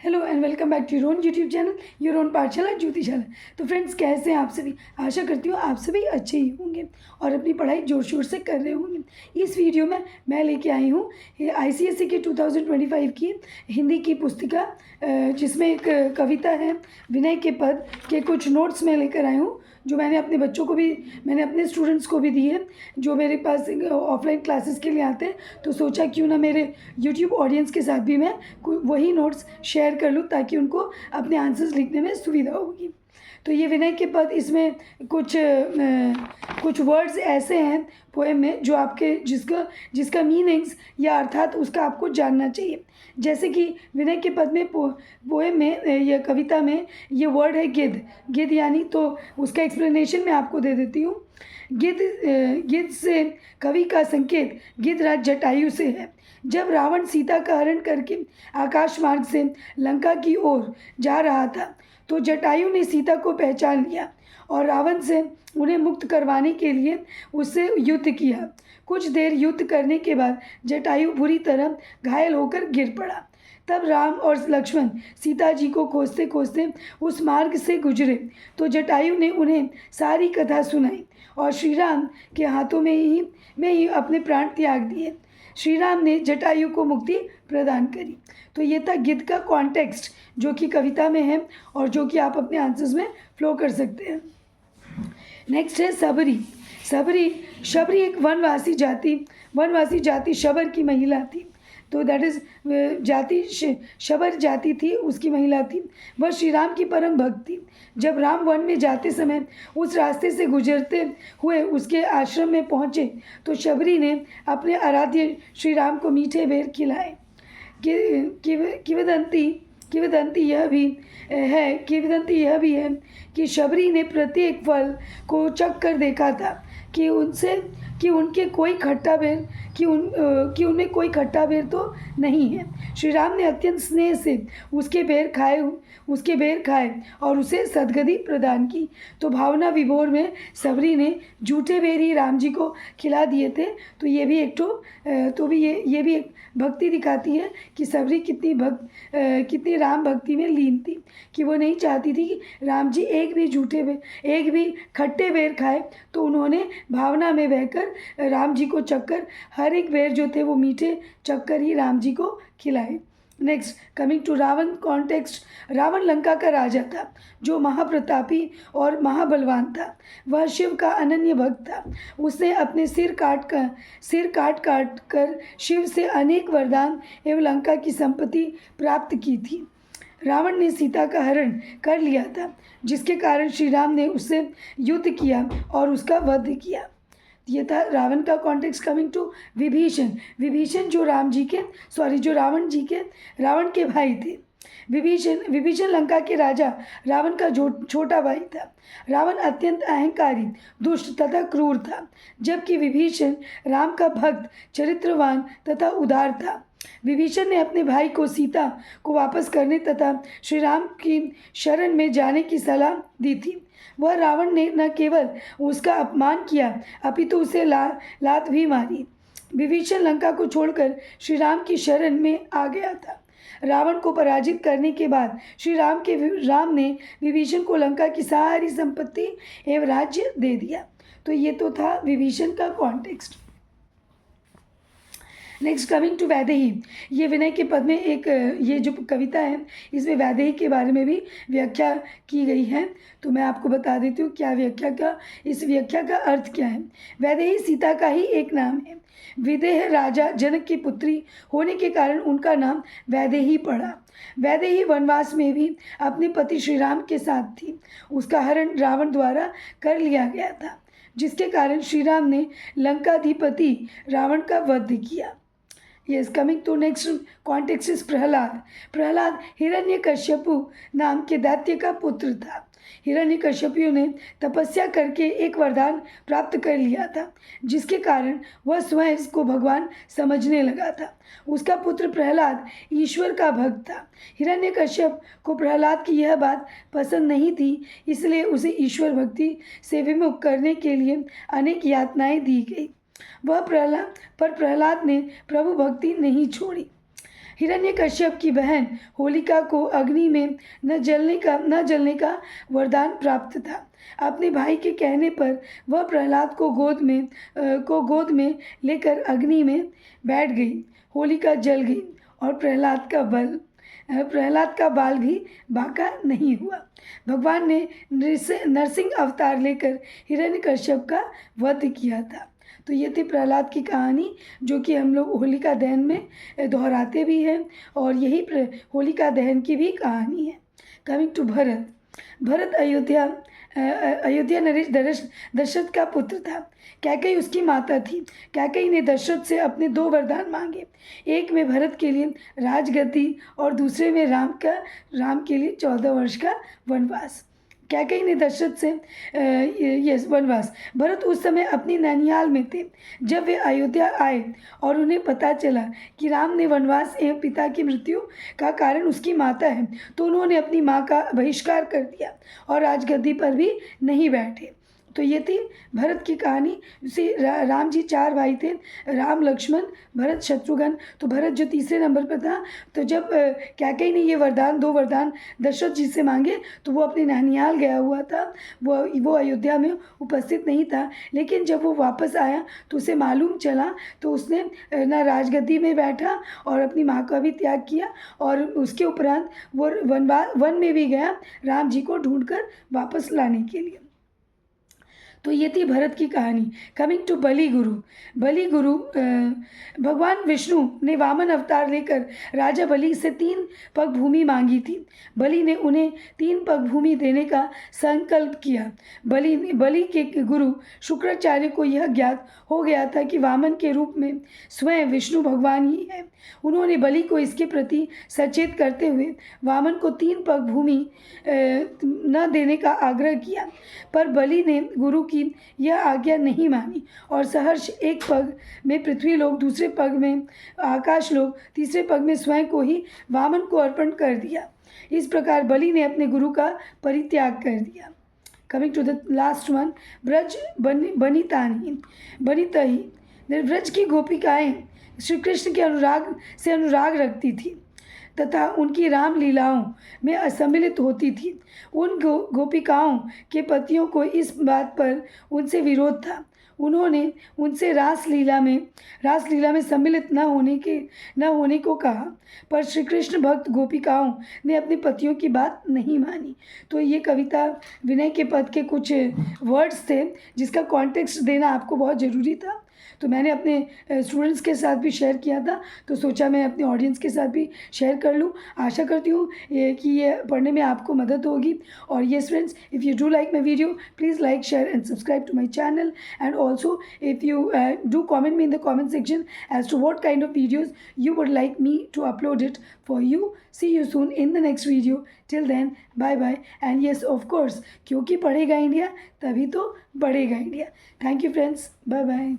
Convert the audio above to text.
Hello and welcome back to your own YouTube channel your own Pathshala Jyotishala. तो friends, कैसे हैं आप सभी? आशा करती हूँ आप सभी अच्छे ही होंगे और अपनी पढ़ाई जोर शोर से कर रहे होंगे। इस वीडियो में मैं लेके आई हूँ ICSE के 2025 की हिंदी की पुस्तिका, जिसमें एक कविता है विनय के पद के कुछ नोट्स मैं लेकर आई हूँ, जो मैंने अपने बच्चों को भी, मैंने अपने स्टूडेंट्स को भी दी है जो मेरे पास ऑफलाइन क्लासेस के लिए आते हैं। तो सोचा क्यों ना मेरे यूट्यूब ऑडियंस के साथ भी मैं वही नोट्स शेयर कर लूँ ताकि उनको अपने आंसर्स लिखने में सुविधा होगी। तो ये विनय के पद, इसमें कुछ वर्ड्स ऐसे हैं पोएम में जो आपके जिसका मीनिंग्स या अर्थात उसका आपको जानना चाहिए। जैसे कि विनय के पद में पोएम में या कविता में ये वर्ड है गिद्ध यानी, तो उसका एक्सप्लेनेशन मैं आपको दे देती हूँ। गिद्ध से कवि का संकेत गिद्धराज जटायु से है। जब रावण सीता का हरण करके आकाश मार्ग से लंका की ओर जा रहा था तो जटायु ने सीता को पहचान लिया और रावण से उन्हें मुक्त करवाने के लिए उससे युद्ध किया। कुछ देर युद्ध करने के बाद जटायु बुरी तरह घायल होकर गिर पड़ा। तब राम और लक्ष्मण सीता जी को खोजते खोजते उस मार्ग से गुजरे तो जटायु ने उन्हें सारी कथा सुनाई और श्री राम के हाथों में ही अपने प्राण त्याग दिए। श्री राम ने जटायु को मुक्ति प्रदान करी। तो ये था गिद्ध का कॉन्टेक्स्ट जो कि कविता में है और जो कि आप अपने आंसर्स में फ्लो कर सकते हैं। नेक्स्ट है सबरी। शबरी एक वनवासी जाति शबर की महिला थी। तो दैट इज़ जाति शबर जाति थी, उसकी महिला थी। वह श्री राम की परम भक्त थी। जब राम वन में जाते समय उस रास्ते से गुजरते हुए उसके आश्रम में पहुँचे तो शबरी ने अपने आराध्य श्री राम को मीठे बेर खिलाए। किंवदंती यह भी है कि शबरी ने प्रत्येक फल को चख कर देखा था कि उनमें कोई खट्टा बेर तो नहीं है। श्री राम ने अत्यंत स्नेह से उसके बेर खाए और उसे सद्गति प्रदान की। तो भावना विभोर में सबरी ने झूठे बेर ही राम जी को खिला दिए थे। तो ये भी ये भी एक भक्ति दिखाती है कि सबरी कितनी राम भक्ति में लीन थी, कि वो नहीं चाहती थी कि राम जी एक भी खट्टे बेर खाए। तो उन्होंने भावना में बहकर राम जी को चक्कर हर एक बेर जो थे वो मीठे चक्कर ही राम जी को खिलाए। Next, coming to Ravan context. Ravan Lanka का राजा था जो महाप्रतापी और महाबलवान था। वह शिव का अनन्य भक्त था। उसने अपने सिर काट कर शिव से अनेक वरदान एवं लंका की संपत्ति प्राप्त की थी। रावण ने सीता का हरण कर लिया था, जिसके कारण श्री राम ने उससे युद्ध किया और उसका वध किया। ये था रावण का कॉन्टेक्स्ट। कमिंग टू विभीषण जो रावण के भाई थे। विभीषण लंका के राजा रावण का छोटा भाई था। रावण अत्यंत अहंकारी, दुष्ट तथा क्रूर था, जबकि विभीषण राम का भक्त, चरित्रवान तथा उदार था। विभीषण ने अपने भाई को सीता को वापस करने तथा श्री राम की शरण में जाने की सलाह दी थी। वह रावण ने न केवल उसका अपमान किया अपितु उसे लात भी मारी। विभीषण लंका को छोड़कर श्री राम की शरण में आ गया था। रावण को पराजित करने के बाद राम ने विभीषण को लंका की सारी संपत्ति एवं राज्य दे दिया। तो ये तो था विभीषण का context. Next, coming to Vaidehi. ये विनय के पद में ये जो कविता है इसमें वैदेही के बारे में भी व्याख्या की गई है। तो मैं आपको बता देती हूँ इस व्याख्या का अर्थ क्या है। वैदेही सीता का ही एक नाम है। विदेह राजा जनक की पुत्री होने के कारण उनका नाम वैदेही पड़ा। वैदेही वनवास में भी अपने पति श्री राम के साथ थी। उसका हरण रावण द्वारा कर लिया गया था, जिसके कारण श्री राम ने लंकाधिपति रावण का वध किया। Yes, coming to next context is Prahlad Hiranyakashipu नाम के दैत्य का पुत्र था। हिरण्यकश्यपु ने तपस्या करके एक वरदान प्राप्त कर लिया था, जिसके कारण वह स्वयं इसको भगवान समझने लगा था। उसका पुत्र प्रहलाद ईश्वर का भक्त था। हिरण्यकश्यप को प्रहलाद की यह बात पसंद नहीं थी, इसलिए उसे ईश्वर भक्ति से विमुख करने के लिए अनेक यातनाएं दी गई। प्रहलाद ने प्रभु भक्ति नहीं छोड़ी। हिरण्यकश्यप की बहन होलिका को अग्नि में न जलने का वरदान प्राप्त था। अपने भाई के कहने पर वह प्रहलाद को गोद में लेकर अग्नि में बैठ गई। होलिका जल गई और प्रहलाद का बाल भी बांका नहीं हुआ। भगवान ने नरसिंह अवतार लेकर हिरण्यकश्यप का वध किया था। तो ये थी प्रहलाद की कहानी, जो कि हम लोग होलिका दहन में दोहराते भी हैं, और यही होलिका दहन की भी कहानी है। कमिंग टू भरत अयोध्या नरेश दशरथ का पुत्र था। कैकेयी उसकी माता थी। कैकेयी ने दशरथ से अपने 2 वरदान मांगे। एक में भरत के लिए राजगद्दी और दूसरे में राम के लिए 14 वर्ष का वनवास। कैकेयी ने दशरथ से वनवास। भरत उस समय अपनी नैनियाल में थे जब वे अयोध्या आए और उन्हें पता चला कि राम ने वनवास एवं पिता की मृत्यु का कारण उसकी माता है, तो उन्होंने अपनी माँ का बहिष्कार कर दिया और राजगद्दी पर भी नहीं बैठे। तो ये थी भरत की कहानी। उसी राम जी 4 भाई थे, राम, लक्ष्मण, भरत, शत्रुघ्न। तो भरत जो तीसरे नंबर पर था। तो जब कैकेयी ने ये 2 वरदान दशरथ जी से मांगे, तो वो अपने नैनियाल गया हुआ था, वो अयोध्या में उपस्थित नहीं था। लेकिन जब वो वापस आया तो उसे मालूम चला, तो उसने ना राजगद्दी में बैठा और अपनी माँ का भी त्याग किया, और उसके उपरांत वो वन में भी गया राम जी को ढूंढकर वापस लाने के लिए। तो ये थी भरत की कहानी। कमिंग टू बलि गुरु भगवान विष्णु ने वामन अवतार लेकर राजा बलि से 3 पग भूमि मांगी थी। बलि ने उन्हें 3 पग भूमि देने का संकल्प किया। बलि के गुरु शुक्राचार्य को यह ज्ञात हो गया था कि वामन के रूप में स्वयं विष्णु भगवान ही है। उन्होंने बलि को इसके प्रति सचेत करते हुए वामन को 3 पग भूमि न देने का आग्रह किया, पर बलि ने गुरु की यह आज्ञा नहीं मानी और सहर्ष एक पग में पृथ्वी लोक, दूसरे पग में आकाश लोक, तीसरे पग में स्वयं को ही वामन को अर्पण कर दिया। इस प्रकार बलि ने अपने गुरु का परित्याग कर दिया। Coming to the last one, Braj बनितही। ब्रज की गोपिकाएं श्री कृष्ण के अनुराग रखती थी तथा उनकी राम लीलाओं में असम्मिलित होती थी। उन गोपिकाओं के पतियों को इस बात पर उनसे विरोध था। उन्होंने उनसे रासलीला में सम्मिलित न होने को कहा, पर श्री कृष्ण भक्त गोपिकाओं ने अपने पतियों की बात नहीं मानी। तो ये कविता विनय के पद के कुछ वर्ड्स थे, जिसका कॉन्टेक्स्ट देना आपको बहुत ज़रूरी था। तो मैंने अपने स्टूडेंट्स के साथ भी शेयर किया था, तो सोचा मैं अपने ऑडियंस के साथ भी शेयर कर लूँ। आशा करती हूँ कि ये पढ़ने में आपको मदद होगी। और yes friends, if you do like my video, please like, share and subscribe to my channel, and also if you do comment me in the comment section as to what kind of videos you would like me to upload it for you. See you soon in the next video. Till then, bye bye. And yes, of course, क्योंकि पढ़ेगा India तभी तो बढ़ेगा India. Thank you friends. Bye bye.